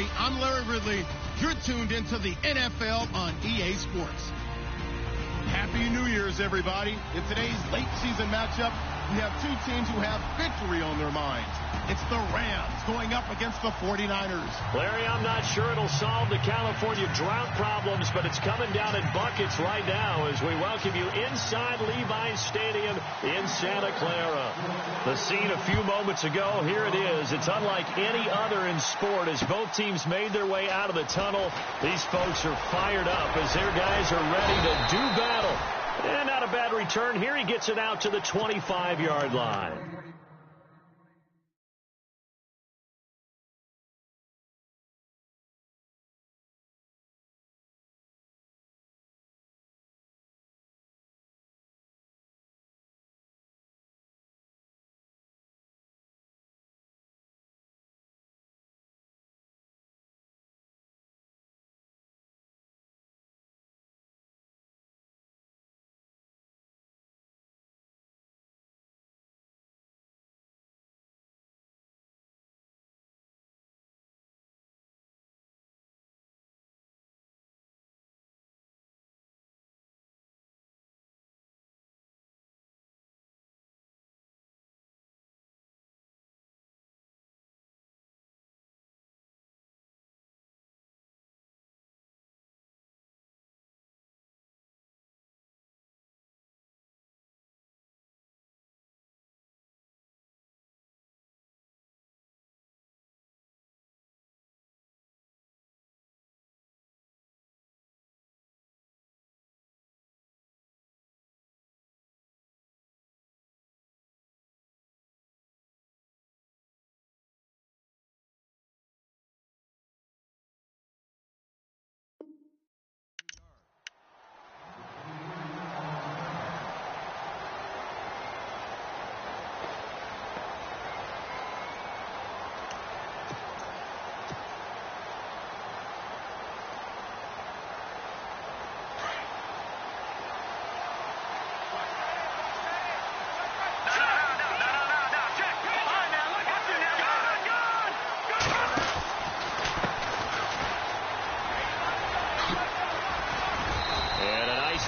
everybody. I'm Larry Ridley. You're tuned into the NFL on EA Sports. Happy New Year's, everybody. In today's late season matchup, we have two teams who have victory on their minds. It's the Rams going up against the 49ers. Larry, I'm not sure it'll solve the California drought problems, but it's coming down in buckets right now as we welcome you inside Levi's Stadium in Santa Clara. The scene a few moments ago, here it is. It's unlike any other in sport as both teams made their way out of the tunnel. These folks are fired up as their guys are ready to do battle. And not a bad return. Here he gets it out to the 25-yard line.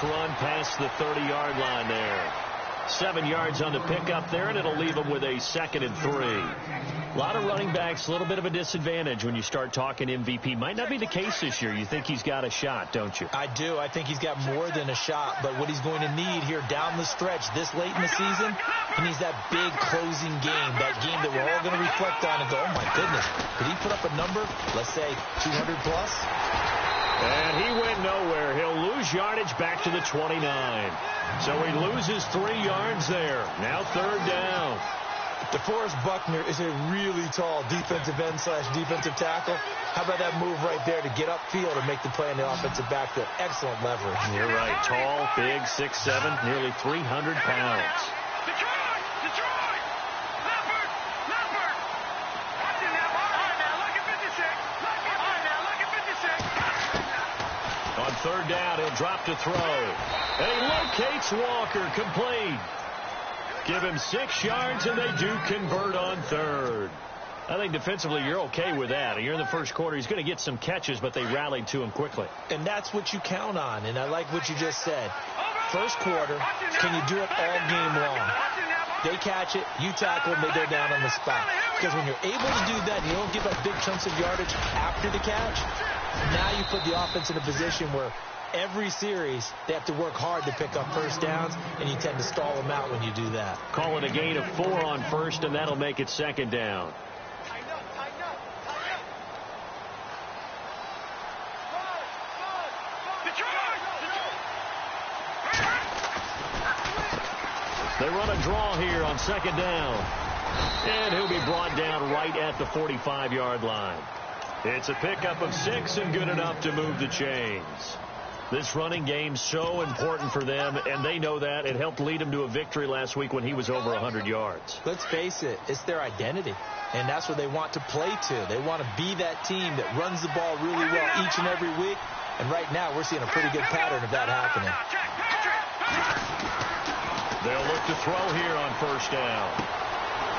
Run past the 30-yard line there. 7 yards on the pickup there, and it'll leave them with a 2nd and 3. A lot of running backs, a little bit of a disadvantage when you start talking MVP. Might not be the case this year. You think he's got a shot, don't you? I do. I think he's got more than a shot, but what he's going to need here down the stretch this late in the season, he needs that big closing game, that game that we're all going to reflect on and go, oh, my goodness, did he put up a number, let's say 200 plus? And he went nowhere. He'll lose yardage back to the 29. So he loses 3 yards there. Now 3rd down. DeForest Buckner is a really tall defensive end / defensive tackle. How about that move right there to get upfield and make the play in the offensive backfield? Excellent leverage. You're right. Tall, big, 6'7", nearly 300 pounds. On 3rd down, he'll drop to throw. And he locates Walker, complete. Give him 6 yards, and they do convert on 3rd. I think defensively you're okay with that. You're in the first quarter. He's going to get some catches, but they rallied to him quickly. And that's what you count on, and I like what you just said. First quarter, can you do it all game long? They catch it, you tackle them, they go down on the spot. Because when you're able to do that, and you don't give up big chunks of yardage after the catch, now you put the offense in a position where every series they have to work hard to pick up first downs, and you tend to stall them out when you do that. Call it a gain of 4 on 1st, and that'll make it 2nd down. They run a draw here on 2nd down. And he'll be brought down right at the 45-yard line. It's a pickup of 6 and good enough to move the chains. This running game's so important for them, and they know that. It helped lead them to a victory last week when he was over 100 yards. Let's face it, it's their identity, and that's what they want to play to. They want to be that team that runs the ball really well each and every week, and right now we're seeing a pretty good pattern of that happening. They'll look to throw here on 1st down.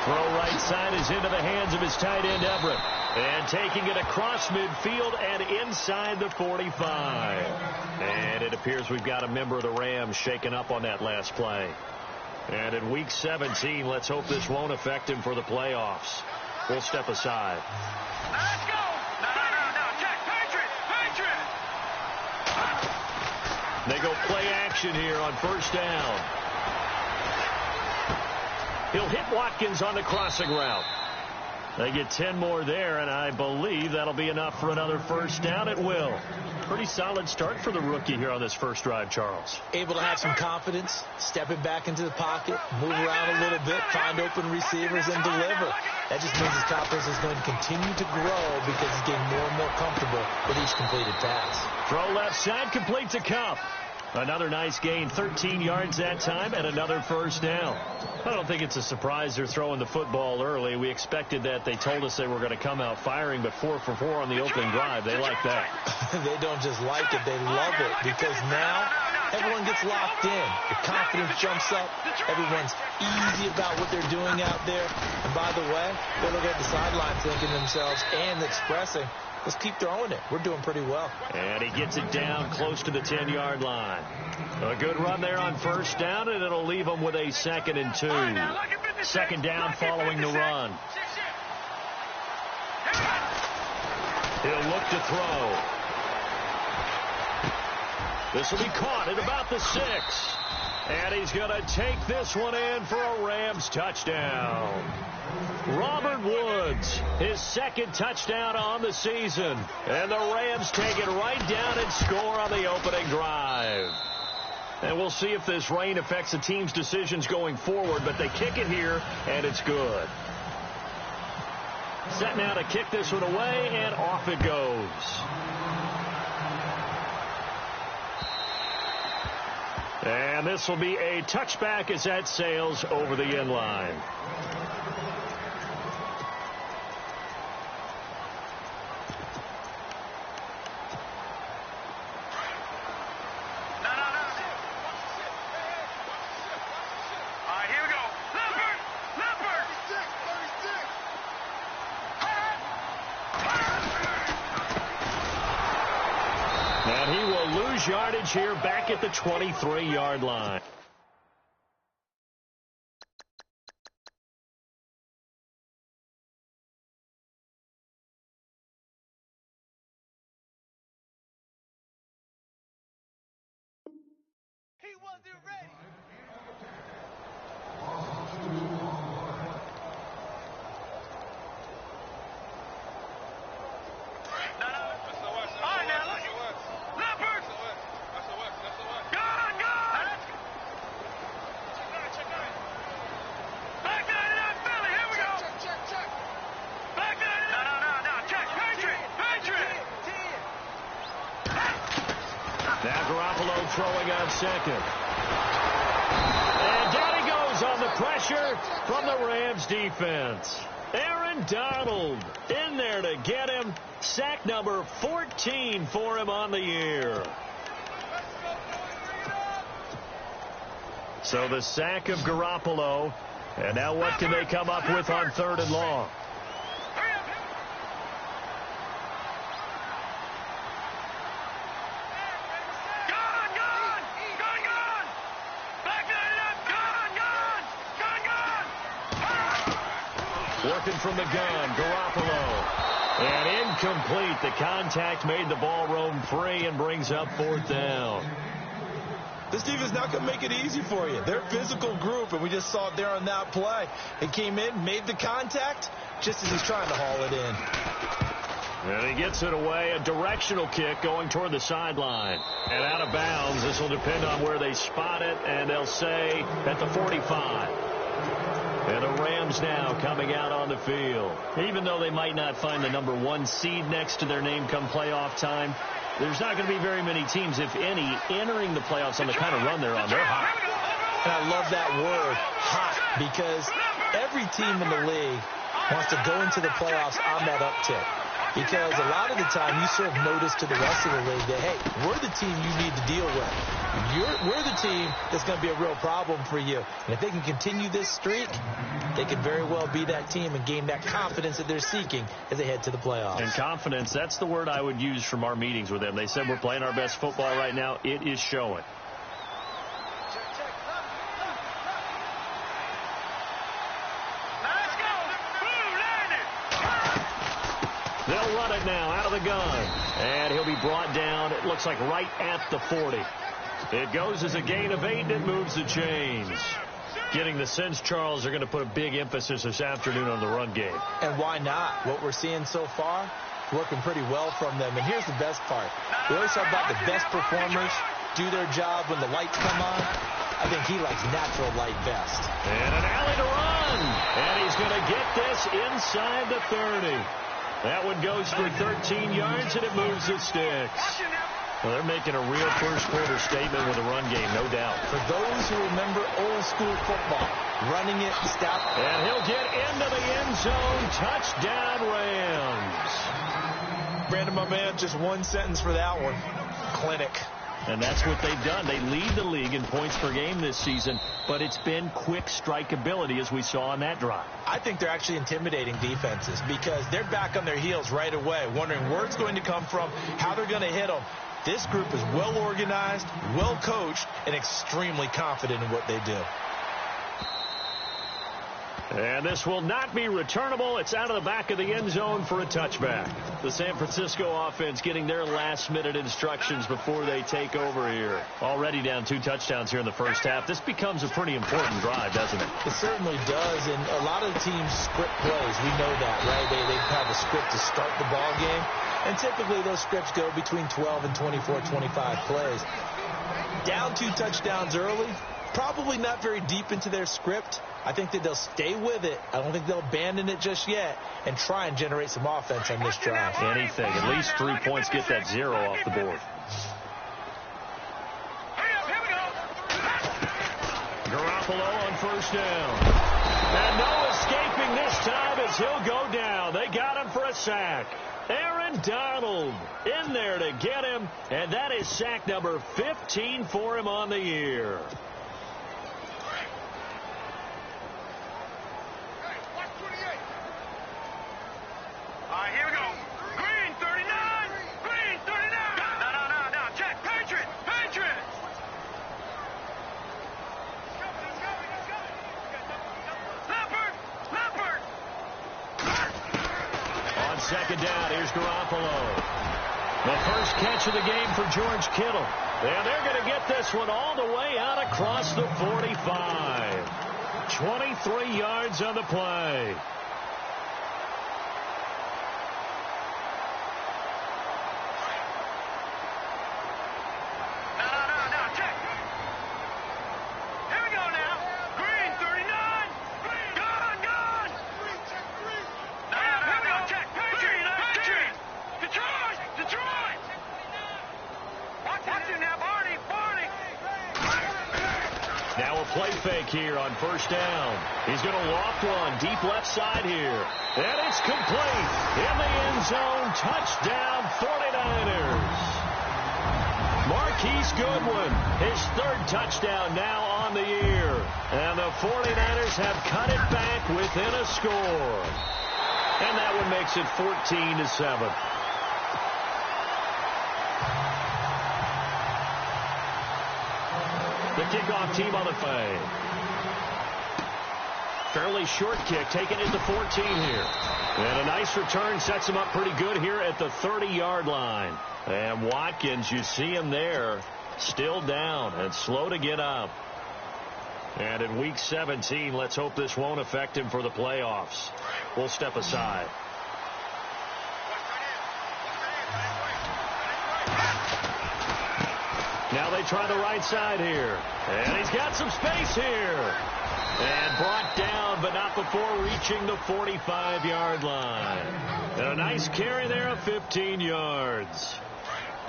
Throw right side is into the hands of his tight end, Everett. And taking it across midfield and inside the 45. And it appears we've got a member of the Rams shaken up on that last play. And in Week 17, let's hope this won't affect him for the playoffs. We'll step aside. Let's go! No, check. Patriot! They go play action here on first down. He'll hit Watkins on the crossing route. They get 10 more there, and I believe that'll be enough for another first down. It will. Pretty solid start for the rookie here on this first drive, Charles. Able to have some confidence, stepping back into the pocket, move around a little bit, find open receivers, and deliver. That just means his confidence is going to continue to grow because he's getting more and more comfortable with each completed pass. Throw left side, complete to Kupp. Another nice gain, 13 yards that time, and another first down. I don't think it's a surprise they're throwing the football early. We expected that. They told us they were going to come out firing, but 4 for 4 on the opening drive. They like that. They don't just like it, they love it, because now everyone gets locked in. The confidence jumps up. Everyone's easy about what they're doing out there. And by the way, they're looking at the sideline thinking to themselves and expressing, let's keep throwing it. We're doing pretty well. And he gets it down close to the 10-yard line. A good run there on first down, and it'll leave him with a 2nd and 2. Second down following the run. He'll look to throw. This will be caught at about the 6. And he's going to take this one in for a Rams touchdown. Robert Woods, his 2nd touchdown on the season. And the Rams take it right down and score on the opening drive. And we'll see if this rain affects the team's decisions going forward, but they kick it here, and it's good. Set now to kick this one away, and off it goes. And this will be a touchback as that sails over the end line. Yardage here back at the 23-yard line. He wasn't ready. Throwing on second. And down he goes on the pressure from the Rams defense. Aaron Donald in there to get him. Sack number 14 for him on the year. So the sack of Garoppolo. And now what can they come up with on 3rd and long? Working from the gun, Garoppolo. And incomplete. The contact made the ball roam free and brings up 4th down. This defense not going to make it easy for you. They're a physical group, and we just saw it there on that play. It came in, made the contact, just as he's trying to haul it in. And he gets it away. A directional kick going toward the sideline. And out of bounds. This will depend on where they spot it, and they'll say at the 45. And the Rams now coming out on the field. Even though they might not find the number 1 seed next to their name come playoff time, there's not going to be very many teams, if any, entering the playoffs on the kind of run they're on. They're hot. And I love that word, hot, because every team in the league wants to go into the playoffs on that uptick. because a lot of the time you serve notice to the rest of the league that, hey, we're the team you need to deal with. We're the team that's going to be a real problem for you. And if they can continue this streak, they could very well be that team and gain that confidence that they're seeking as they head to the playoffs. And confidence, that's the word I would use from our meetings with them. They said we're playing our best football right now. It is showing. They'll run it now out of the gun. And he'll be brought down, it looks like right at the 40. It goes as a gain of 8, and it moves the chains. Getting the sense, Charles, they're going to put a big emphasis this afternoon on the run game. And why not? What we're seeing so far, working pretty well from them. And here's the best part. We always talk about the best performers do their job when the lights come on. I think he likes natural light best. And an alley to run. And he's going to get this inside the 30. That one goes for 13 yards, and it moves the sticks. Well, they're making a real first-quarter statement with a run game, no doubt. For those who remember old-school football, running it, stop. And he'll get into the end zone. Touchdown, Rams. Brandon, my man, just one sentence for that one. Clinic. And that's what they've done. They lead the league in points per game this season, but it's been quick strike ability as we saw on that drive. I think they're actually intimidating defenses because they're back on their heels right away, wondering where it's going to come from, how they're going to hit them. This group is well organized, well coached, and extremely confident in what they do. And this will not be returnable. It's out of the back of the end zone for a touchback. The San Francisco offense getting their last-minute instructions before they take over here. Already down 2 touchdowns here in the first half. This becomes a pretty important drive, doesn't it? It certainly does, and a lot of the teams script plays. We know that, right? They have a script to start the ball game, and typically those scripts go between 12 and 24, 25 plays. Down 2 touchdowns early, probably not very deep into their script. I think that they'll stay with it. I don't think they'll abandon it just yet and try and generate some offense on this drive. Anything. At least 3 points, get that 0 off the board. Garoppolo on first down. And no escaping this time as he'll go down. They got him for a sack. Aaron Donald in there to get him, and that is sack number 15 for him on the year. Here we go. Green 39. Green 39. No. Check. Patriot. Leopard. On second down, here's Garoppolo. The first catch of the game for George Kittle. And they're going to get this one all the way out across the 45. 23 yards on the play. Play fake here on first down. He's going to loft one deep left side here. And it's complete. In the end zone. Touchdown 49ers. Marquise Goodwin, his 3rd touchdown now on the year. And the 49ers have cut it back within a score. And that one makes it 14-7. The kickoff team on the fade. Fairly short kick, taken at the 14 here. And a nice return sets him up pretty good here at the 30-yard line. And Watkins, you see him there, still down and slow to get up. And in Week 17, let's hope this won't affect him for the playoffs. We'll step aside. Now they try the right side here. And he's got some space here. And brought down, but not before reaching the 45-yard line. And a nice carry there of 15 yards.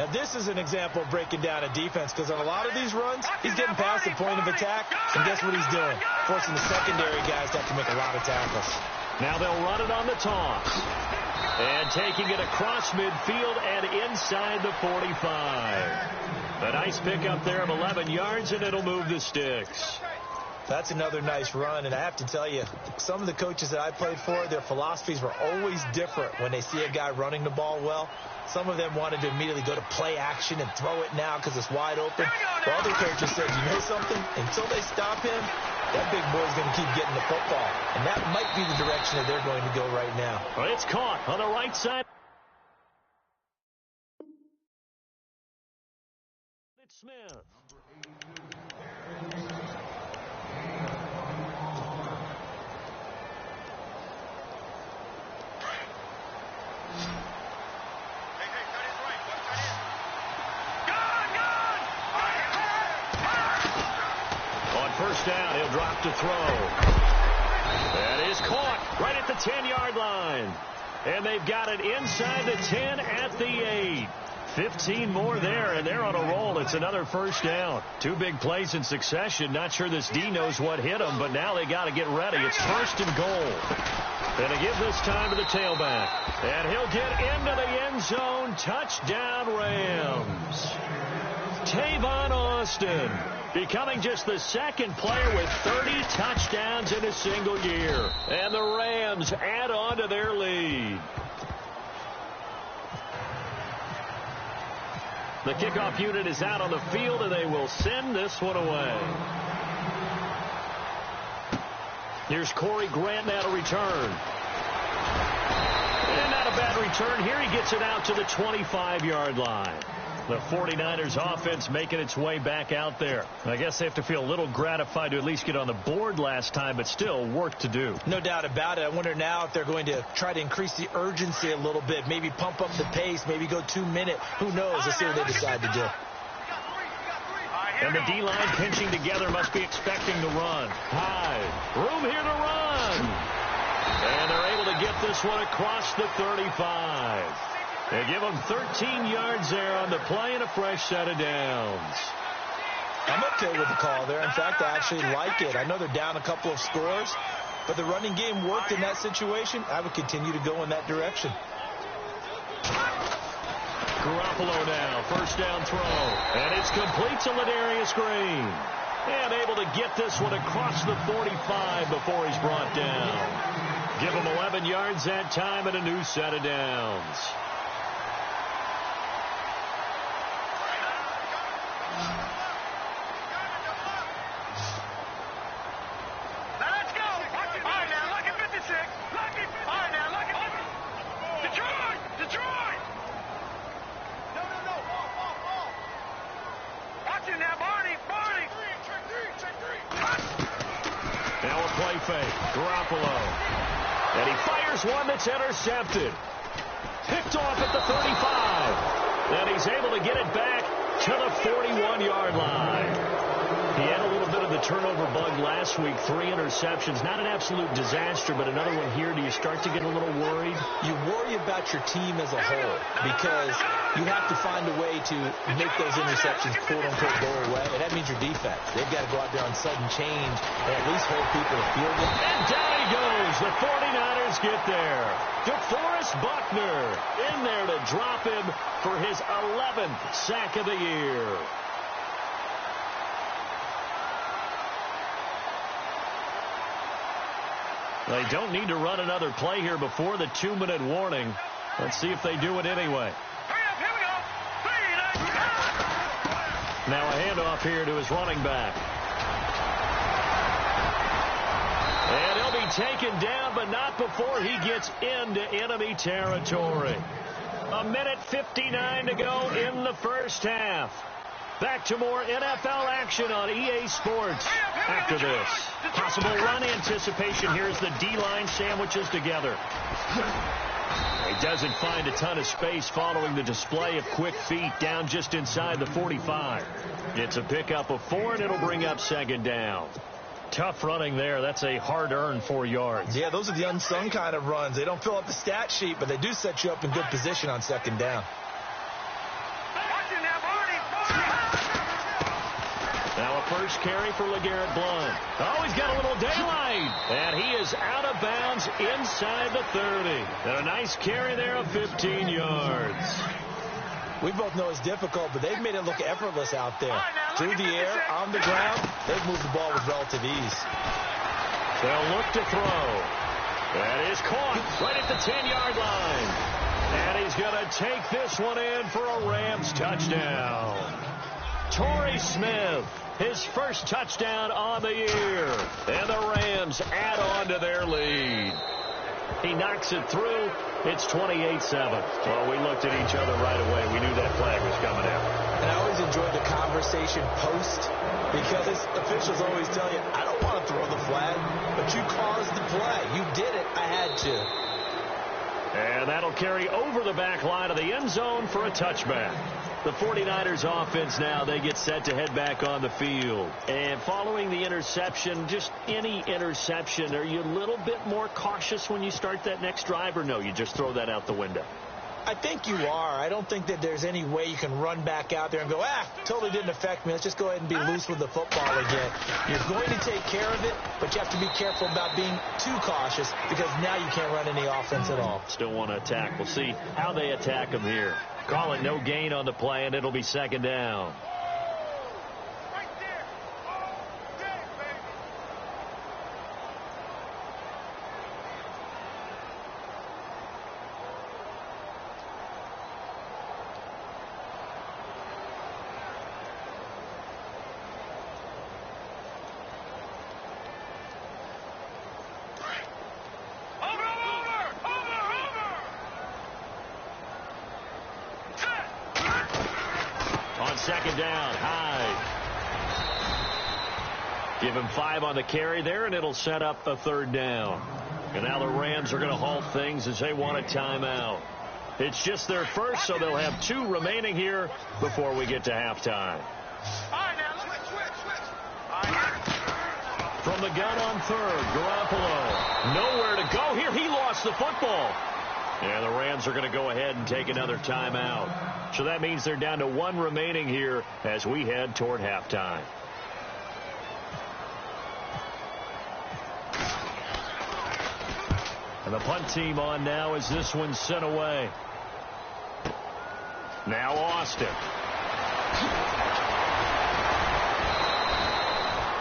Now, this is an example of breaking down a defense, because on a lot of these runs, he's getting past the point of attack, and guess what he's doing? Forcing the secondary guys to have to make a lot of tackles. Now they'll run it on the toss. And taking it across midfield and inside the 45. A nice pickup there of 11 yards, and it'll move the sticks. That's another nice run, and I have to tell you, some of the coaches that I played for, their philosophies were always different when they see a guy running the ball well. Some of them wanted to immediately go to play action and throw it now because it's wide open. While other coaches said, you know something? Until they stop him, that big boy's going to keep getting the football. And that might be the direction that they're going to go right now. Well, it's caught on the right side. It's Smith. First down, he'll drop to throw. That is caught right at the 10-yard line. And they've got it inside the 10 at the 8. 15 more there, and they're on a roll. It's another first down. Two big plays in succession. Not sure this D knows what hit them, but now they got to get ready. It's first and goal. And to give this time to the tailback. And he'll get into the end zone. Touchdown, Rams. Tavon Austin becoming just the second player with 30 touchdowns in a single year. And the Rams add on to their lead. The kickoff unit is out on the field, and they will send this one away. Here's Corey Grant now to return. And not a bad return here. He gets it out to the 25-yard line. The 49ers offense making its way back out there. I guess they have to feel a little gratified to at least get on the board last time, but still work to do. No doubt about it. I wonder now if they're going to try to increase the urgency a little bit, maybe pump up the pace, maybe go 2 minute. Who knows? Let's see what they decide to do. And the D-line pinching together, must be expecting to run. High. Room here to run. And they're able to get this one across the 35. They give them 13 yards there on the play and a fresh set of downs. I'm okay with the call there. In fact, I actually like it. I know they're down a couple of scores, but the running game worked in that situation. I would continue to go in that direction. Garoppolo now, first down throw. And it's complete to Ladarius Green. And able to get this one across the 45 before he's brought down. Give him 11 yards that time and a new set of downs. Garoppolo. And he fires one that's intercepted. Picked off at the 35. And he's able to get it back to the 41-yard line. He had a little bit of the turnover bug last week. 3 interceptions. Not an absolute disaster, but another one here. Do you start to get a little worried? You worry about your team as a whole because you have to find a way to make those interceptions, quote-unquote, go away. And that means your defense. They've got to go out there on sudden change and at least hold people to field goal. And down he goes. The 49ers get there. DeForest Buckner in there to drop him for his 11th sack of the year. They don't need to run another play here before the 2-minute warning. Let's see if they do it anyway. Now a handoff here to his running back. And he'll be taken down, but not before he gets into enemy territory. 1:59 to go in the first half. Back to more NFL action on EA Sports after this. Possible run anticipation. Here's the D-line sandwiches together. He doesn't find a ton of space following the display of quick feet down just inside the 45. It's a pickup of 4, and it'll bring up second down. Tough running there. That's a hard-earned 4 yards. Yeah, those are the unsung kind of runs. They don't fill up the stat sheet, but they do set you up in good position on second down. Now a first carry for LeGarrette Blount. Oh, he's got a little daylight. And he is out of bounds inside the 30. And a nice carry there of 15 yards. We both know it's difficult, but they've made it look effortless out there. Through the air, on the ground, they've moved the ball with relative ease. They'll look to throw. That is caught right at the 10-yard line. And he's going to take this one in for a Rams touchdown. Torrey Smith, his first touchdown on the year. And the Rams add on to their lead. He knocks it through. It's 28-7. Well, we looked at each other right away. We knew that flag was coming out. And I always enjoy the conversation post because officials always tell you, I don't want to throw the flag, but you caused the play. You did it. I had to. And that'll carry over the back line of the end zone for a touchback. The 49ers offense now, they get set to head back on the field. And following the interception, just any interception, are you a little bit more cautious when you start that next drive, or no, you just throw that out the window? I think you are. I don't think that there's any way you can run back out there and go, totally didn't affect me. Let's just go ahead and be loose with the football again. You're going to take care of it, but you have to be careful about being too cautious because now you can't run any offense at all. Still want to attack. We'll see how they attack them here. Call it no gain on the play, and it'll be second down. Second down, Hyde. Give him 5 on the carry there, and it'll set up a third down. And now the Rams are going to halt things as they want a timeout. It's just their first, so they'll have 2 remaining here before we get to halftime. From the gun on third, Garoppolo. Nowhere to go here. He lost the football. And the Rams are going to go ahead and take another timeout. So that means they're down to 1 remaining here as we head toward halftime. And the punt team on now as this one's sent away. Now Austin.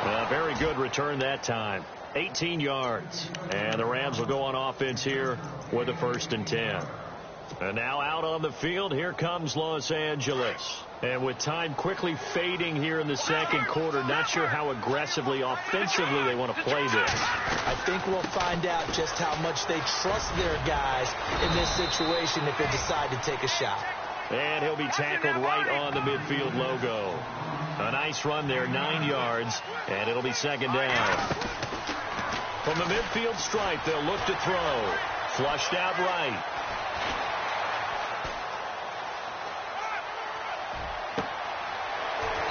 A very good return that time. 18 yards. And the Rams will go on offense here with a 1st and 10. And now out on the field, here comes Los Angeles. And with time quickly fading here in the second quarter, not sure how aggressively, offensively they want to play this. I think we'll find out just how much they trust their guys in this situation if they decide to take a shot. And he'll be tackled right on the midfield logo. A nice run there, 9 yards, and it'll be second down. From the midfield stripe, they'll look to throw. Flushed out right.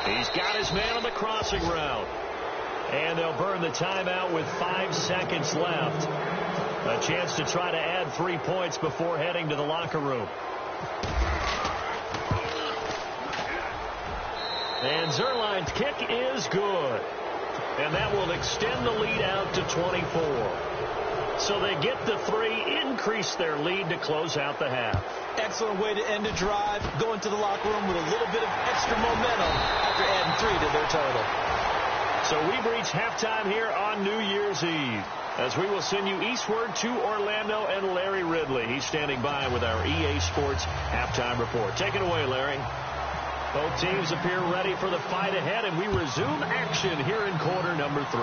He's got his man on the crossing route. And they'll burn the timeout with 5 seconds left. A chance to try to add 3 points before heading to the locker room. And Zerline's kick is good. And that will extend the lead out to 24. So they get the 3, increase their lead to close out the half. Excellent way to end a drive. Go into the locker room with a little bit of extra momentum after adding 3 to their total. So we've reached halftime here on New Year's Eve, as we will send you eastward to Orlando and Larry Ridley. He's standing by with our EA Sports halftime report. Take it away, Larry. Both teams appear ready for the fight ahead, and we resume action here in quarter number 3.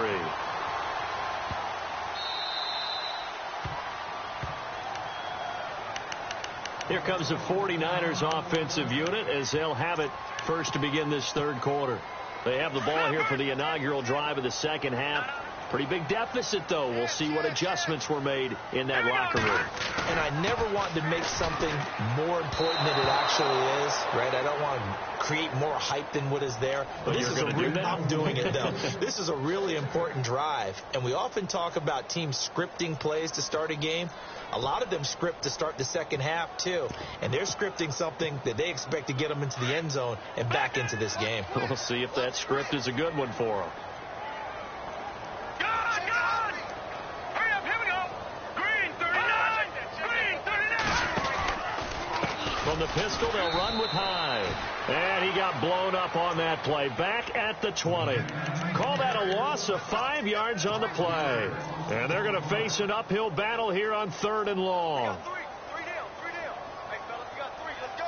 Here comes the 49ers offensive unit as they'll have it first to begin this third quarter. They have the ball here for the inaugural drive of the second half. Pretty big deficit, though. We'll see what adjustments were made in that locker room. And I never want to make something more important than it actually is, right? I don't want to create more hype than what is there. But this is I'm doing it, though. This is a really important drive. And we often talk about teams scripting plays to start a game. A lot of them script to start the second half, too. And they're scripting something that they expect to get them into the end zone and back into this game. We'll see if that script is a good one for them. Hurry up, here we go. Green. the pistol. They'll run with Hyde. And he got blown up on that play. Back at the 20. Call that a loss of 5 yards on the play. And they're going to face an uphill battle here on 3rd and long. Three down. Hey, fellas, we got 3. Let's go.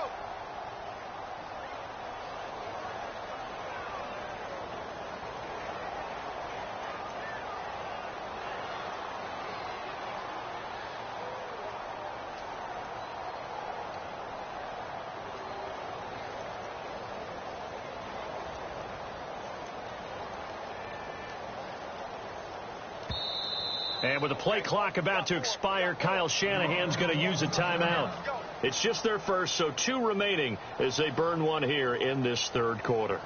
And with the play clock about to expire, Kyle Shanahan's going to use a timeout. It's just their first, so 2 remaining as they burn one here in this 3rd quarter.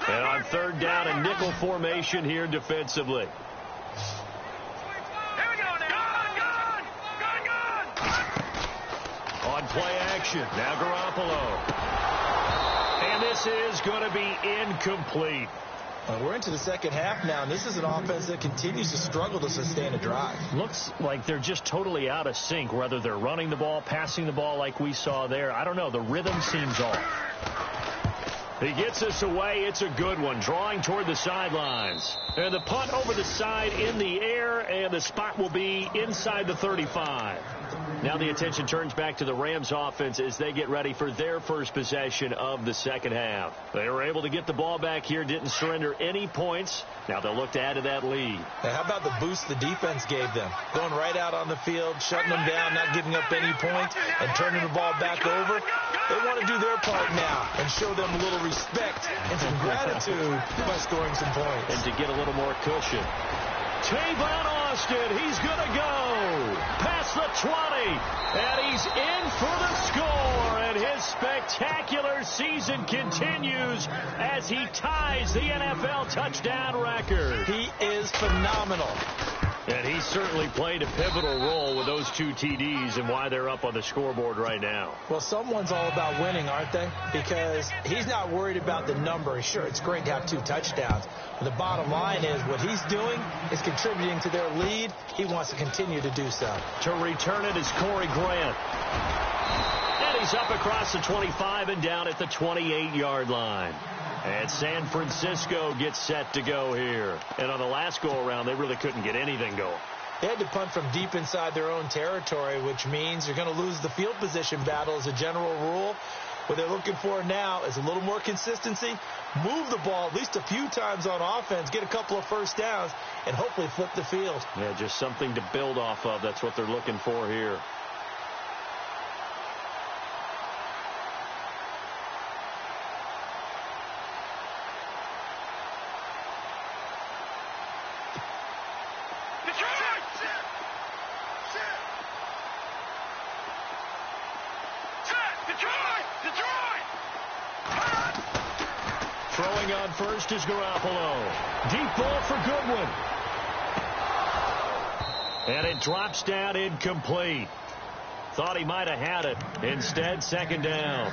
And on 3rd down, a nickel formation here defensively. Here we go now. Gun. On play action, now Garoppolo. And this is going to be incomplete. We're into the second half now, and this is an offense that continues to struggle to sustain a drive. Looks like they're just totally out of sync, whether they're running the ball, passing the ball like we saw there. I don't know. The rhythm seems off. He gets us away. It's a good one. Drawing toward the sidelines. And the punt over the side in the air, and the spot will be inside the 35. Now the attention turns back to the Rams offense as they get ready for their first possession of the second half. They were able to get the ball back here, didn't surrender any points. Now they'll look to add to that lead. Now, how about the boost the defense gave them? Going right out on the field, shutting them down, not giving up any points, and turning the ball back over. They want to do their part now and show them a little respect and some gratitude by scoring some points. And to get a little more cushion. Tavon Austin, he's going to go past the 20, and he's in for the score, and his spectacular season continues as he ties the NFL touchdown record. He is phenomenal. And he certainly played a pivotal role with those 2 TDs and why they're up on the scoreboard right now. Well, someone's all about winning, aren't they? Because he's not worried about the number. Sure, it's great to have 2 touchdowns. But the bottom line is what he's doing is contributing to their lead. He wants to continue to do so. To return it is Corey Grant. And he's up across the 25 and down at the 28-yard line. And San Francisco gets set to go here. And on the last go-around, they really couldn't get anything going. They had to punt from deep inside their own territory, which means you're going to lose the field position battle as a general rule. What they're looking for now is a little more consistency, move the ball at least a few times on offense, get a couple of first downs, and hopefully flip the field. Yeah, just something to build off of. That's what they're looking for here. Throwing on first is Garoppolo. Deep ball for Goodwin. And it drops down incomplete. Thought he might have had it. Instead, 2nd down.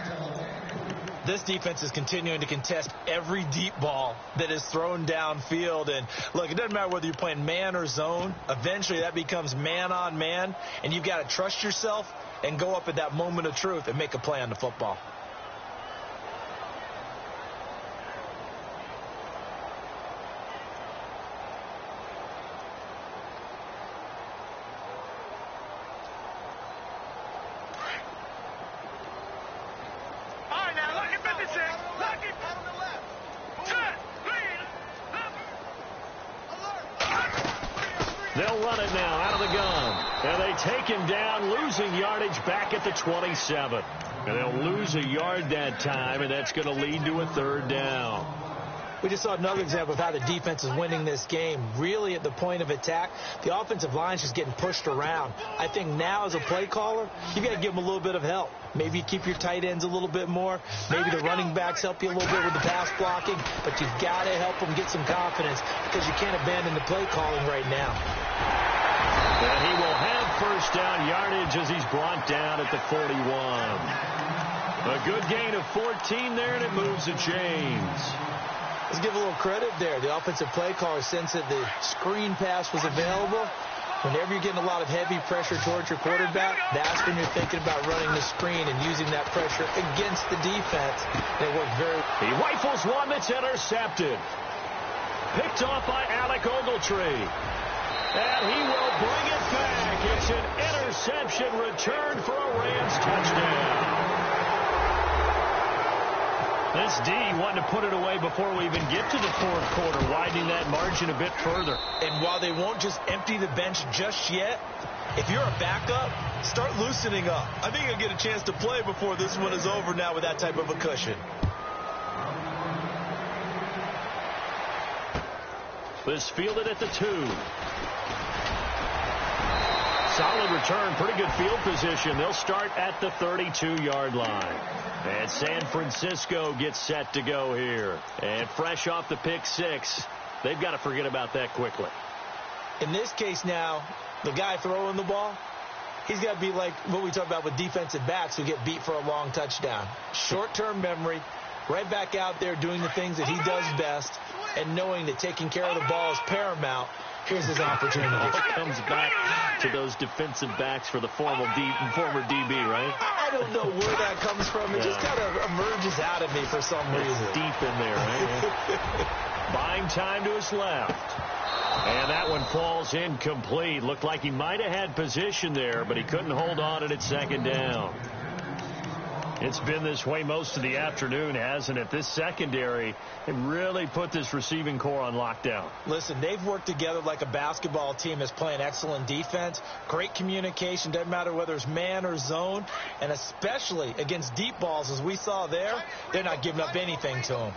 This defense is continuing to contest every deep ball that is thrown downfield. And, look, it doesn't matter whether you're playing man or zone. Eventually, that becomes man on man. And you've got to trust yourself and go up at that moment of truth and make a play on the football. They'll run it now out of the gun. And they take him down, losing yardage back at the 27. And they'll lose a yard that time, and that's going to lead to a 3rd down. We just saw another example of how the defense is winning this game. Really at the point of attack, the offensive line's just getting pushed around. I think now as a play caller, you got to give them a little bit of help. Maybe you keep your tight ends a little bit more. Maybe the running backs help you a little bit with the pass blocking. But you've got to help them get some confidence because you can't abandon the play calling right now. And he will have first down yardage as he's brought down at the 41. A good gain of 14 there, and it moves the chains. Let's give a little credit there. The offensive play caller, since that the screen pass was available, whenever you're getting a lot of heavy pressure towards your quarterback, that's when you're thinking about running the screen and using that pressure against the defense. They work very well. He rifles one that's intercepted. Picked off by Alec Ogletree. And he will bring it back. It's an interception return for a Rams touchdown. This D wanting to put it away before we even get to the fourth quarter, widening that margin a bit further. And while they won't just empty the bench just yet, if you're a backup, start loosening up. I think you'll get a chance to play before this one is over now with that type of a cushion. This fielded at the 2. Solid return, pretty good field position. They'll start at the 32-yard line. And San Francisco gets set to go here. And fresh off the pick 6, they've got to forget about that quickly. In this case now, the guy throwing the ball, he's got to be like what we talk about with defensive backs who get beat for a long touchdown. Short-term memory, right back out there doing the things that he does best, and knowing that taking care of the ball is paramount. Here's his opportunity. Comes back to those defensive backs for the former DB, right? I don't know where that comes from. It just kind of emerges out of me for some reason. It's deep in there, right? Buying time to his left. And that one falls incomplete. Looked like he might have had position there, but he couldn't hold on at second down. It's been this way most of the afternoon, hasn't it? This secondary have really put this receiving core on lockdown. Listen, they've worked together like a basketball team that's playing excellent defense. Great communication. Doesn't matter whether it's man or zone. And especially against deep balls, as we saw there, they're not giving up anything to them.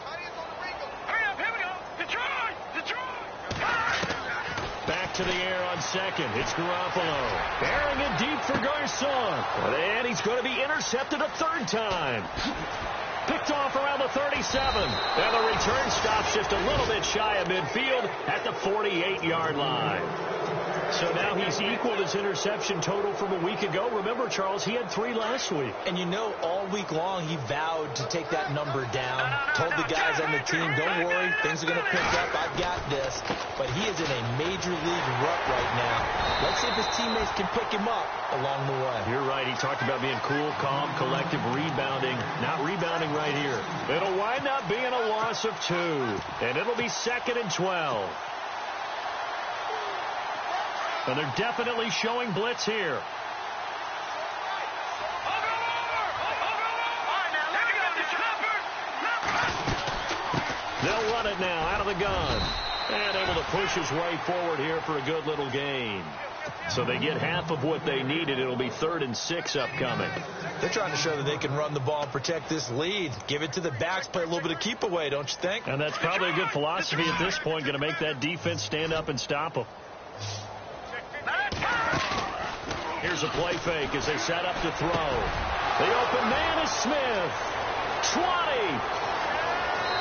Back to the air on second. It's Garoppolo. Airing it deep for Garcon. And he's going to be intercepted a third time. Picked off around the 37. And the return stops just a little bit shy of midfield at the 48-yard line. So now he's equaled his interception total from a week ago. Remember, Charles, he had 3 last week. And you know, all week long he vowed to take that number down. Told the guys on the team, don't worry, things are going to pick up. I've got this. But he is in a major league rut right now. Let's see if his teammates can pick him up along the way. You're right. He talked about being cool, calm, collective, rebounding. Not rebounding right here. It'll wind up being a loss of 2. And it'll be 2nd and 12. And they're definitely showing blitz here. They'll run it now out of the gun. And able to push his way forward here for a good little gain. So they get half of what they needed. It'll be 3rd and 6 upcoming. They're trying to show that they can run the ball and protect this lead. Give it to the backs, play a little bit of keep away, don't you think? And that's probably a good philosophy at this point. Going to make that defense stand up and stop them. Here's a play fake as they set up to throw. The open man is Smith. 20.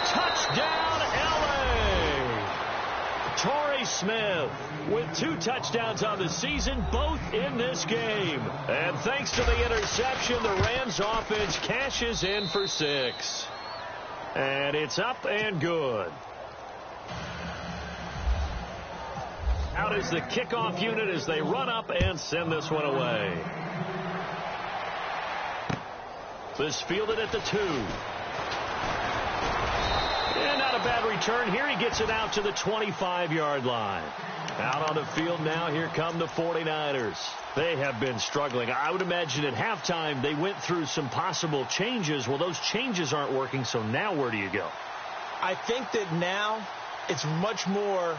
Touchdown, L.A. Torrey Smith with 2 touchdowns on the season, both in this game. And thanks to the interception, the Rams offense cashes in for 6. And it's up and good. Out is the kickoff unit as they run up and send this one away. This fielded at the 2. And not a bad return here. He gets it out to the 25-yard line. Out on the field now, here come the 49ers. They have been struggling. I would imagine at halftime they went through some possible changes. Well, those changes aren't working, so now where do you go? I think that now it's much more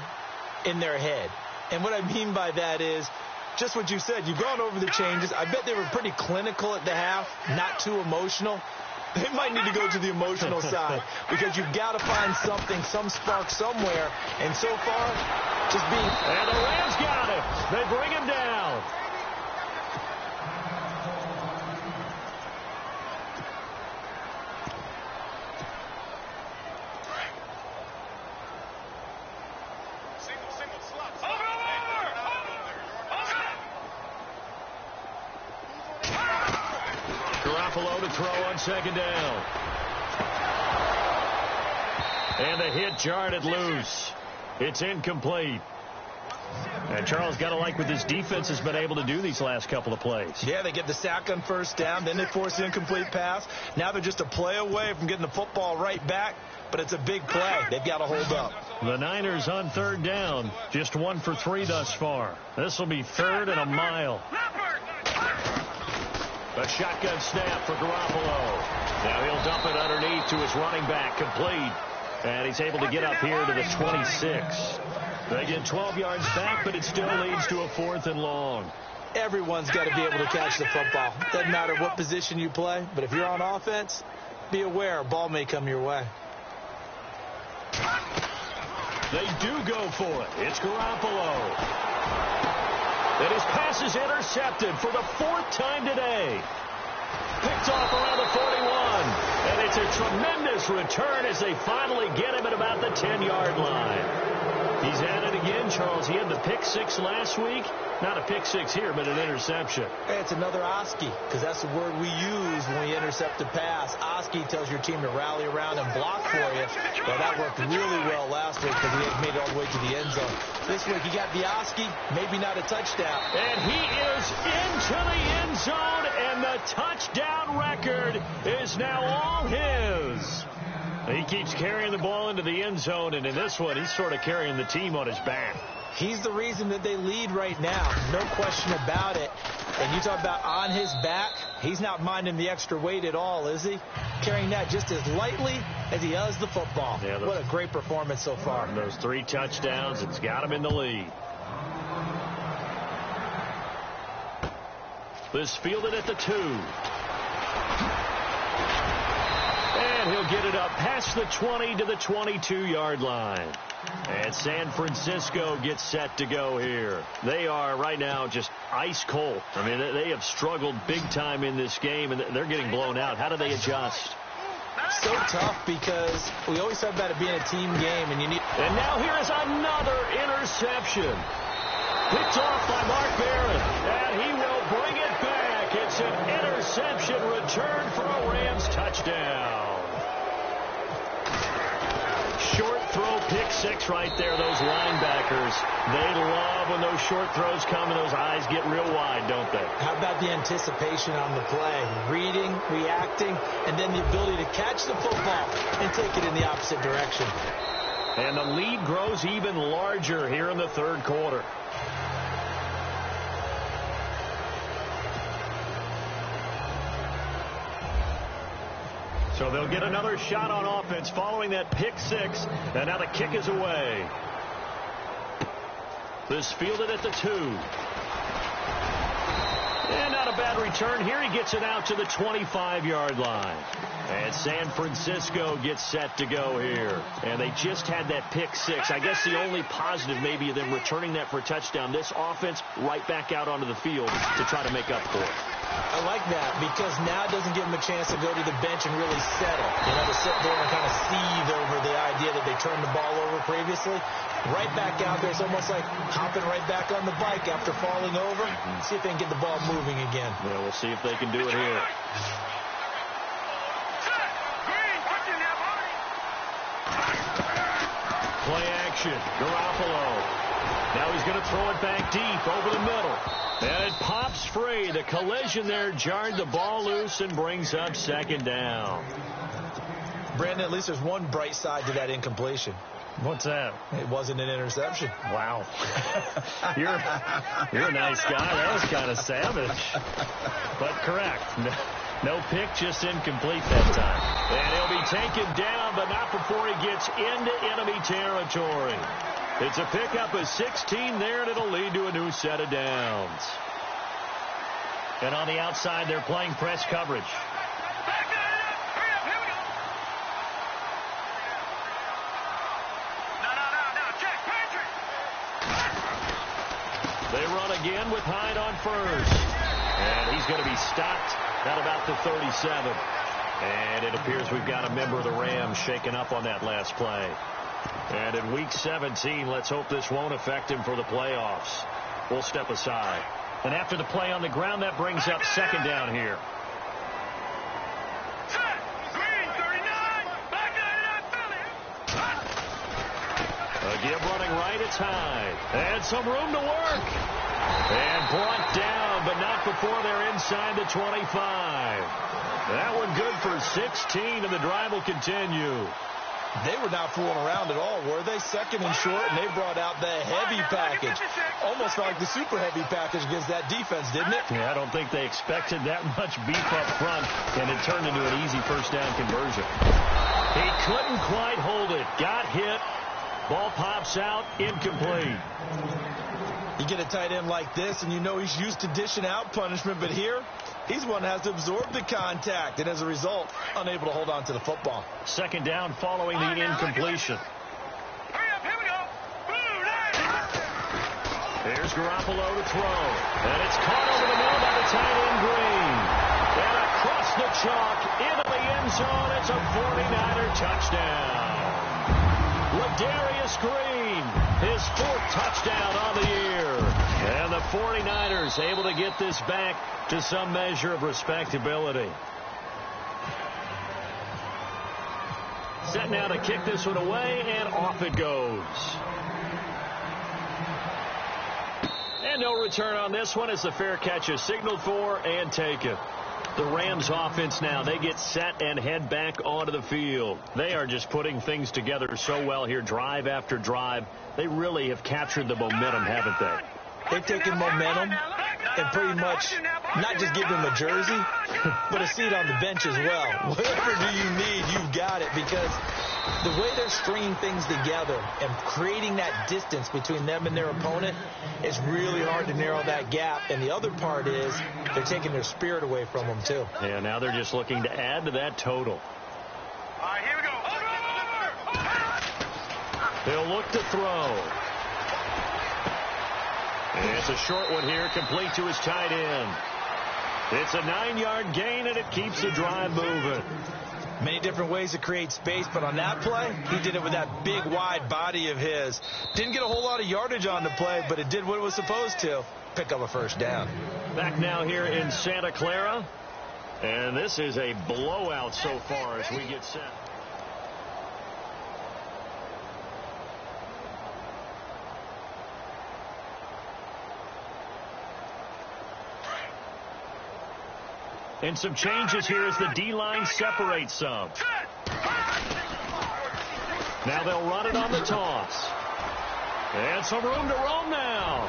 in their head. And what I mean by that is just what you said. You've gone over the changes. I bet they were pretty clinical at the half, not too emotional. They might need to go to the emotional side because you've got to find something, some spark somewhere. And so far, just being... And the Rams got it. They bring him down. Garoppolo to throw on second down. And the hit jarred it loose. It's incomplete. And Charles, got to like what this defense has been able to do these last couple of plays. Yeah, they get the sack on first down, then they force an incomplete pass. Now they're just a play away from getting the football right back, but it's a big play. They've got to hold up. The Niners on third down, just 1 for 3 thus far. This will be 3rd and a mile. A shotgun snap for Garoppolo. Now he'll dump it underneath to his running back, complete. And he's able to get up here to the 26. They get 12 yards back, but it still leads to a 4th and long. Everyone's got to be able to catch the football. Doesn't matter what position you play, but if you're on offense, be aware a ball may come your way. They do go for it. It's Garoppolo. And his pass is intercepted for the 4th time today. Picked off around the 41. And it's a tremendous return as they finally get him at about the 10-yard line. He's at it again, Charles. He had the pick 6 last week. Not a pick 6 here, but an interception. Hey, it's another Oski, because that's the word we use when we intercept a pass. Oski tells your team to rally around and block for you. Well, that worked really well last week because he had made it all the way to the end zone. This week he got the Oski, maybe not a touchdown. And he is into the end zone, and the touchdown record is now all his. He keeps carrying the ball into the end zone, and in this one, he's sort of carrying the team on his back. He's the reason that they lead right now. No question about it. And you talk about on his back, he's not minding the extra weight at all, is he? Carrying that just as lightly as he does the football. Yeah, what a great performance so far. Those 3 touchdowns, it's got him in the lead. This fielded at the 2. And he'll get it up past the 20 to the 22-yard line. And San Francisco gets set to go here. They are right now just ice cold. I mean, they have struggled big time in this game, and they're getting blown out. How do they adjust? So tough because we always talk about it being a team game, and you need. And now here is another interception. Picked off by Mark Barron, and he will bring it back. It's an interception return for a Rams touchdown. Short throw, pick 6 right there. Those linebackers, they love when those short throws come and those eyes get real wide, don't they? How about the anticipation on the play? Reading, reacting, and then the ability to catch the football and take it in the opposite direction. And the lead grows even larger here in the 3rd quarter. So they'll get another shot on offense following that pick 6. And now the kick is away. This fielded at the 2. And not a bad return here. He gets it out to the 25-yard line. And San Francisco gets set to go here. And they just had that pick 6. I guess the only positive maybe of them returning that for a touchdown. This offense right back out onto the field to try to make up for it. I like that because now it doesn't give them a chance to go to the bench and really settle. You know, to sit there and kind of seethe over the idea that they turned the ball over previously. Right back out there. It's almost like hopping right back on the bike after falling over. See if they can get the ball moving again. Yeah, we'll see if they can do it here. Play action. Garoppolo. Now he's going to throw it back deep over the middle. And it pops free. The collision there jarred the ball loose and brings up 2nd down. Brandon, at least there's one bright side to that incompletion. What's that? It wasn't an interception. Wow. You're a nice guy. That was kind of savage. But correct. No pick, just incomplete that time. And he'll be taken down, but not before he gets into enemy territory. It's a pickup of 16 there, and it'll lead to a new set of downs. And on the outside, they're playing press coverage. again with Hyde on first. And he's going to be stopped at about the 37. And it appears we've got a member of the Rams shaken up on that last play. And in Week 17, let's hope this won't affect him for the playoffs. We'll step aside. And after the play on the ground, that brings up second down here. Again, running right, it's Hyde. And some room to work. And brought down, but not before they're inside the 25. That one good for 16, and the drive will continue. They were not fooling around at all, were they? Second and short, and they brought out the heavy package. Almost felt like the super heavy package against that defense, didn't it? Yeah, I don't think they expected that much beef up front, and it turned into an easy first down conversion. He couldn't quite hold it. Got hit. Ball pops out, incomplete. You get a tight end like this, and you know he's used to dishing out punishment, but here, he's one that has to absorb the contact, and as a result, unable to hold on to the football. Second down following the incompletion. Here's Garoppolo to throw, and it's caught over the middle by the tight end Green. And across the chalk, into the end zone, it's a 49er touchdown. Ladarius Green, his fourth touchdown on the year. And the 49ers able to get this back to some measure of respectability. Set now to kick this one away, and off it goes. And no return on this one as the fair catch is signaled for and taken. The Rams offense now, they get set and head back onto the field. They are just putting things together so well here, drive after drive. They really have captured the momentum, haven't they? They've taken momentum and pretty much not just give them a jersey, but a seat on the bench as well. Whatever do you need, you've got it, because the way they're stringing things together and creating that distance between them and their opponent is really hard to narrow that gap. And the other part is they're taking their spirit away from them, too. Yeah, now they're just looking to add to that total. All right, here we go. They'll look to throw. And it's a short one here, complete to his tight end. It's a 9-yard gain, and it keeps the drive moving. Many different ways to create space, but on that play, he did it with that big, wide body of his. Didn't get a whole lot of yardage on the play, but it did what it was supposed to, pick up a first down. Back now here in Santa Clara, and this is a blowout so far as we get set. And some changes here as the D-line separates some. Now they'll run it on the toss. And some room to roam now.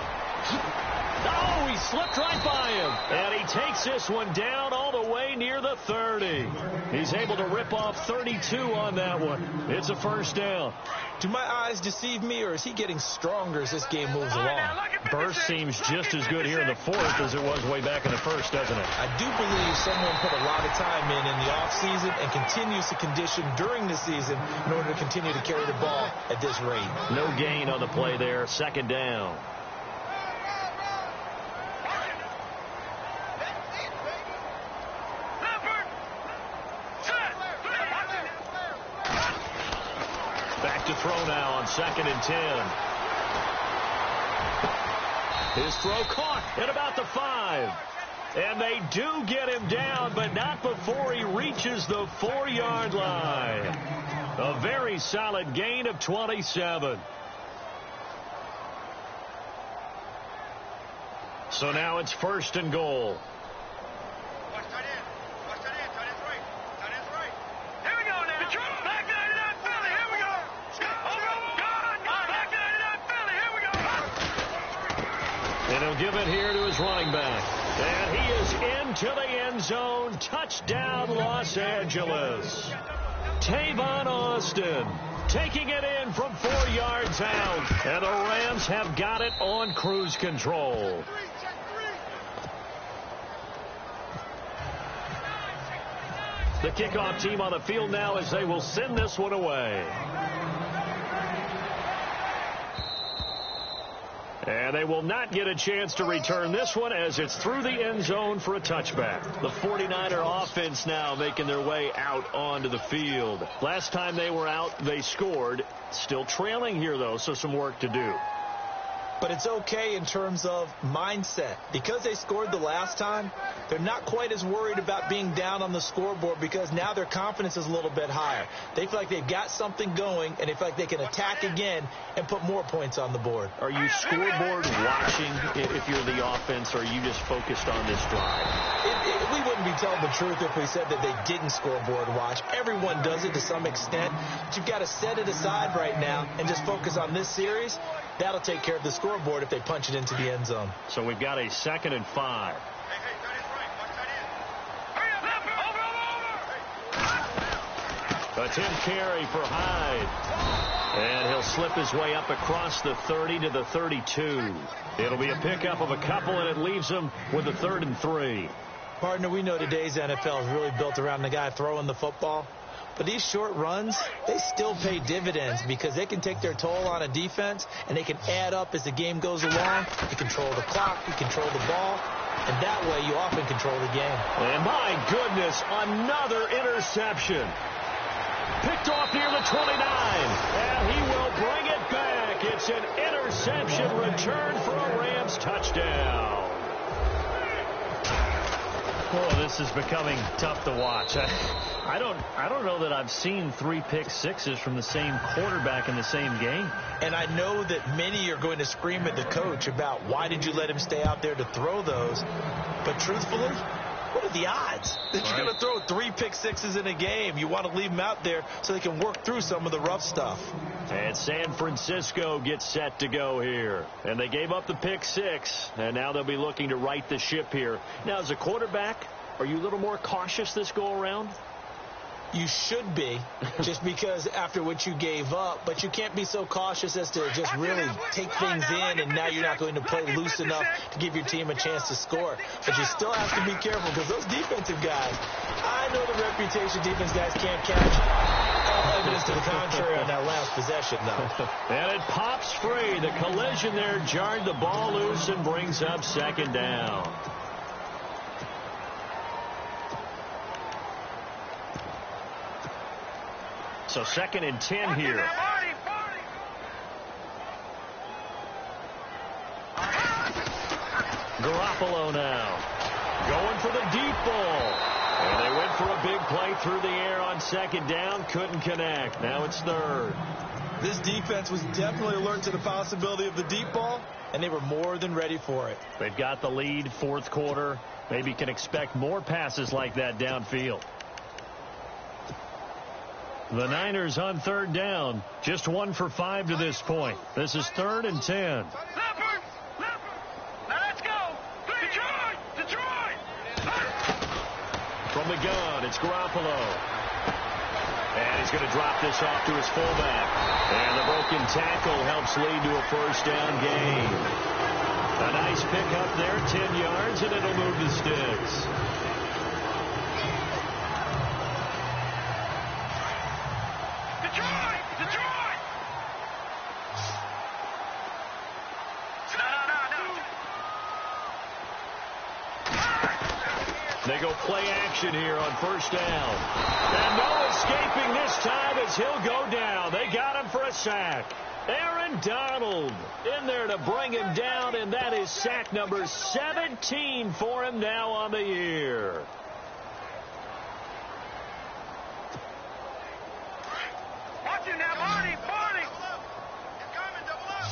Oh, he slipped right by him. And he takes this one down all the way near the 30. He's able to rip off 32 on that one. It's a first down. Do my eyes deceive me, or is he getting stronger as this game moves along? Burst seems just as good here in the fourth as it was way back in the first, doesn't it? I do believe someone put a lot of time in the offseason and continues to condition during the season in order to continue to carry the ball at this rate. No gain on the play there. Second down. Back to throw now on 2nd and 10. His throw caught at about the 5. And they do get him down, but not before he reaches the 4-yard line. A very solid gain of 27. So now it's 1st and goal. Watch tight end. Watch tight end. Tight end's right. Tight end's right. Here we go now. Back 99 Philly. Here we go. Back 99 Philly. Here we go. And he'll give it here to his running back. And he is into the end zone. Touchdown, Los Angeles. Tavon Austin taking it in from 4 yards out. And the Rams have got it on cruise control. The kickoff team on the field now as they will send this one away. And they will not get a chance to return this one as it's through the end zone for a touchback. The 49er offense now making their way out onto the field. Last time they were out, they scored. Still trailing here, though, so some work to do. But it's okay in terms of mindset. Because they scored the last time, they're not quite as worried about being down on the scoreboard because now their confidence is a little bit higher. They feel like they've got something going, and they feel like they can attack again and put more points on the board. Are you scoreboard watching if you're the offense, or are you just focused on this drive? We wouldn't be telling the truth if we said that they didn't scoreboard watch. Everyone does it to some extent. But you've got to set it aside right now and just focus on this series. That'll take care of the scoreboard if they punch it into the end zone. So we've got a 2nd and 5. A Tim Carey for Hyde. And he'll slip his way up across the 30 to the 32. It'll be a pickup of a couple, and it leaves him with a 3rd and 3. Partner, we know today's NFL is really built around the guy throwing the football. But these short runs, they still pay dividends because they can take their toll on a defense, and they can add up as the game goes along. You control the clock, you control the ball, and that way you often control the game. And my goodness, another interception. Picked off near the 29, and he will bring it back. It's an interception return for a Rams touchdown. Oh, this is becoming tough to watch. I don't know that I've seen 3 pick sixes from the same quarterback in the same game. And I know that many are going to scream at the coach about why did you let him stay out there to throw those. But truthfully, what are the odds that you're going to throw 3 pick sixes in a game? You want to leave them out there so they can work through some of the rough stuff. And San Francisco gets set to go here. And they gave up the pick 6, and now they'll be looking to right the ship here. Now, as a quarterback, are you a little more cautious this go-around? You should be, just because after what you gave up, but you can't be so cautious as to just really take things in, and now you're not going to play loose enough to give your team a chance to score. But you still have to be careful because those defensive guys, I know the reputation defense guys can't catch. All evidence to the contrary on that last possession, though. And it pops free. The collision there jarred the ball loose and brings up 2nd down. So 2nd and 10 here. Garoppolo now going for the deep ball. And they went for a big play through the air on 2nd down. Couldn't connect. Now it's 3rd. This defense was definitely alert to the possibility of the deep ball, and they were more than ready for it. They've got the lead, 4th quarter. Maybe can expect more passes like that downfield. The Niners on 3rd down. Just 1 for 5 to this point. This is 3rd and 10. Let's go. Detroit. From the gun, it's Garoppolo. And he's going to drop this off to his fullback. And the broken tackle helps lead to a 1st down gain. A nice pickup there, 10 yards, and it'll move the sticks. They go play action here on 1st down. And no escaping this time as he'll go down. They got him for a sack. Aaron Donald in there to bring him down, and that is sack number 17 for him now on the year. Watch it now, Barney. It's coming, double up.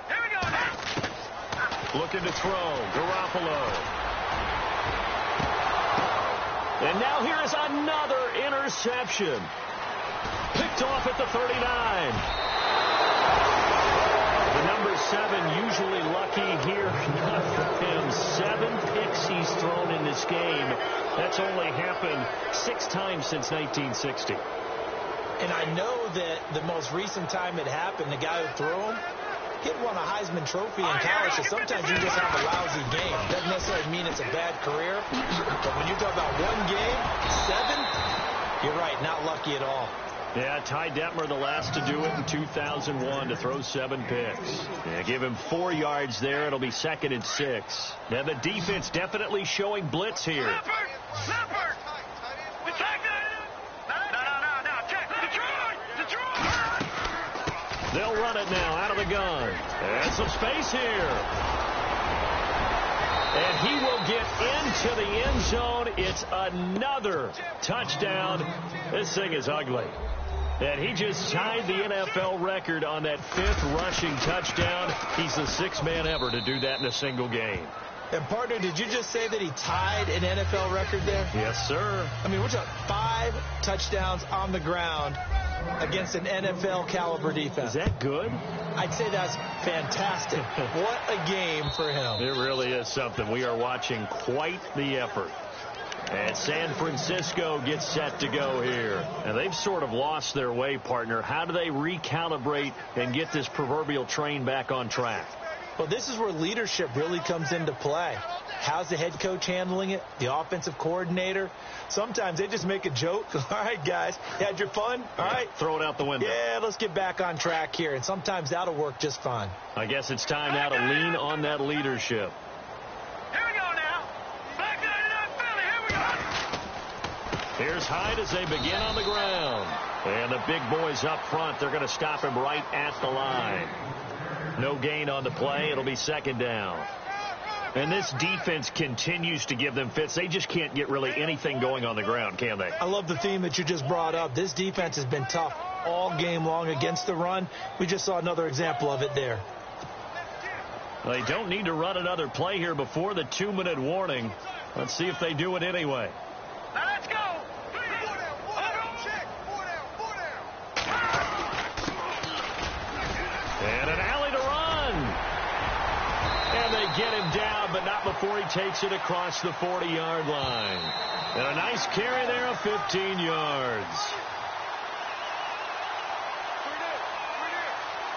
Here we go now. Looking to throw. Garoppolo. And now here is another interception. Picked off at the 39. The number 7 usually lucky here. Not for him. 7 picks he's thrown in this game. That's only happened 6 times since 1960. And I know that the most recent time it happened, the guy who threw him, he had won a Heisman Trophy in college, so sometimes you just have a lousy game. Doesn't necessarily mean it's a bad career. But when you talk about one game, 7, you're right, not lucky at all. Yeah, Ty Detmer, the last to do it in 2001, to throw 7 picks. Yeah, give him 4 yards there. It'll be 2nd and 6. Now the defense definitely showing blitz here. Leopard! Attack that! No, check. Detroit! They'll run it now out of the gun. And some space here. And he will get into the end zone. It's another touchdown. This thing is ugly. And he just tied the NFL record on that 5th rushing touchdown. He's the 6th man ever to do that in a single game. And, partner, did you just say that he tied an NFL record there? Yes, sir. I mean, we're talking 5 touchdowns on the ground against an NFL caliber defense. Is that good? I'd say that's fantastic. What a game for him. It really is something. We are watching quite the effort. And San Francisco gets set to go here. And they've sort of lost their way, partner. How do they recalibrate and get this proverbial train back on track? Well, this is where leadership really comes into play. How's the head coach handling it? The offensive coordinator? Sometimes they just make a joke. All right, guys, you had your fun? All right. Throw it out the window. Yeah, let's get back on track here. And sometimes that'll work just fine. I guess it's time now to lean on that leadership. Here we go now. Back to Philly. Here we go. Here's Hyde as they begin on the ground. And the big boys up front, they're going to stop him right at the line. No gain on the play. It'll be 2nd down. And this defense continues to give them fits. They just can't get really anything going on the ground, can they? I love the theme that you just brought up. This defense has been tough all game long against the run. We just saw another example of it there. They don't need to run another play here before the 2-minute warning. Let's see if they do it anyway. Now let's go. And an alley to run. And they get him down, but not before he takes it across the 40-yard line. And a nice carry there of 15 yards.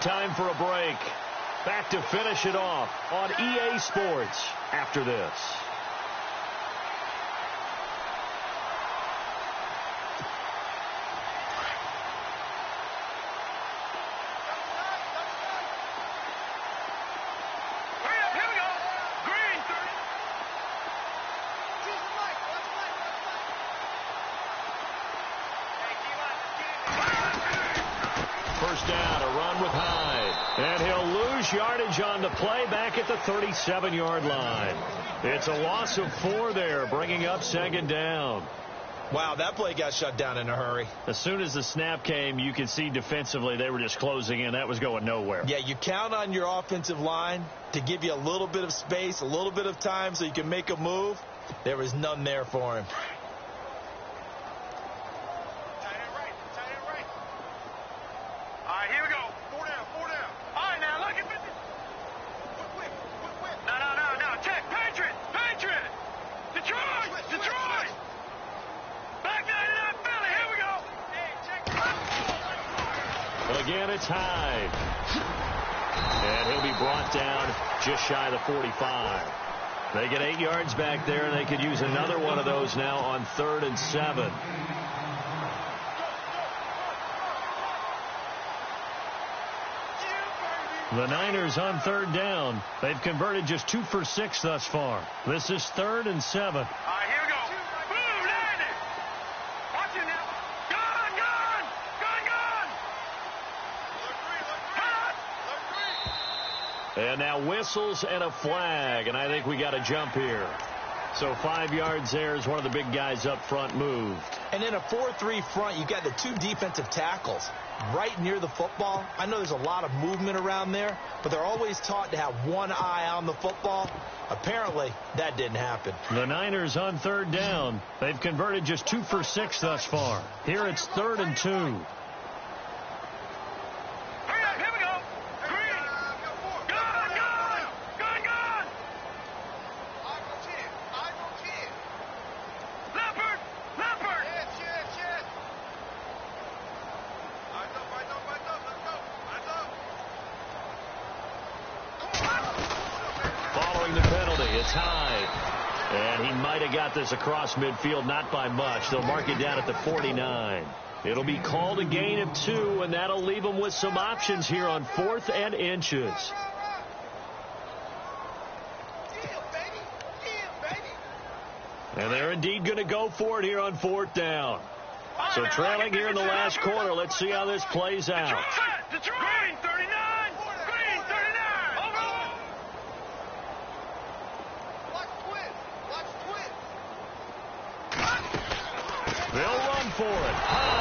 Time for a break. Back to finish it off on EA Sports after this. Yardage on the play back at the 37-yard line. It's a loss of 4 there, bringing up 2nd down. Wow, that play got shut down in a hurry. As soon as the snap came, you could see defensively they were just closing in. That was going nowhere. Yeah, you count on your offensive line to give you a little bit of space, a little bit of time so you can make a move. There was none there for him. Again, it's Hyde. And he'll be brought down just shy of the 45. They get 8 yards back there, and they could use another one of those now on 3rd and 7. The Niners on 3rd down. They've converted just 2 for 6 thus far. This is 3rd and 7. And now whistles and a flag, and I think we got a jump here. So 5 yards there as one of the big guys up front moved. And in a 4-3 front, you've got the 2 defensive tackles right near the football. I know there's a lot of movement around there, but they're always taught to have one eye on the football. Apparently, that didn't happen. The Niners on 3rd down. They've converted just 2 for 6 thus far. Here it's 3rd and 2. And he might have got this across midfield, not by much. They'll mark it down at the 49. It'll be called a gain of 2, and that'll leave them with some options here on 4th and inches. And they're indeed going to go for it here on 4th down. So trailing here in the last quarter. Let's see how this plays out. Green 39! Green 39! Over! Watch twin! They'll run for it. High.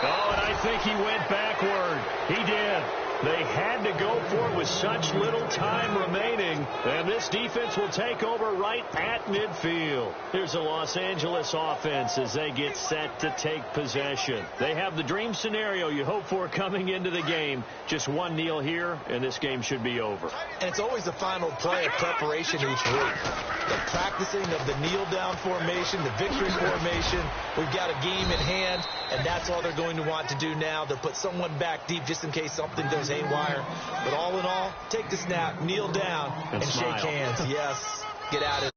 Oh, and I think he went backward. He did. They had to go for it with such little time remaining. And this defense will take over right at midfield. Here's the Los Angeles offense as they get set to take possession. They have the dream scenario you hope for coming into the game. Just one kneel here, and this game should be over. And it's always the final play of preparation each week. The practicing of the kneel-down formation, the victory formation. We've got a game in hand, and that's all they're going to want to do now. They'll put someone back deep just in case something goes haywire. But all in all, take the snap, kneel down, and shake hands. Yes, get out of